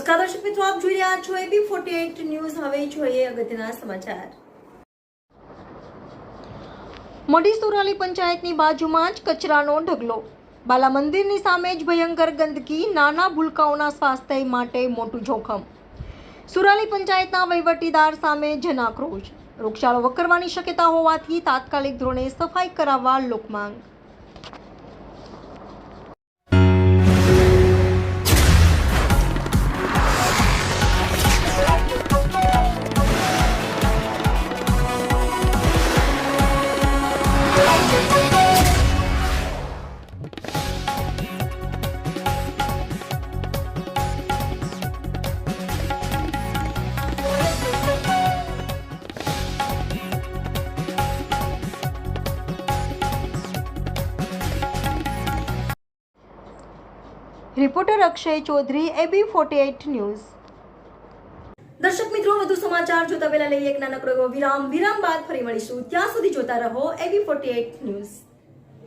નમસ્કાર દર્શક મિત્રો, આપ જોઈ રહ્યા છો AB48 ન્યૂઝ। હવે જોઈએ અગત્યના સમાચાર। મોટી સુરાલી પંચાયતની બાજુમાં જ કચરાનો ઢગલો। બાલા મંદિરની સામે જ ભયંકર ગંદકી, નાના ભૂલકાઓના સ્વાસ્થ્ય માટે મોટું જોખમ। સુરાલી પંચાયતના વહીવટીદાર સામે જનાક્રોશ। રોગચાળો વકરવાની શક્યતા હોવાથી તાત્કાલિક ધોરણે સફાઈ કરાવવા લોકમાંગ। Reporter Akshay Chaudhary, AB48 news. દર્શક મિત્રો, વધુ સમાચાર જોતા પહેલા લઈએ એક નાનકડો વિરામ બાદ ફરી મળીશું। ત્યાં સુધી જોતા રહો AB48 ન્યૂઝ।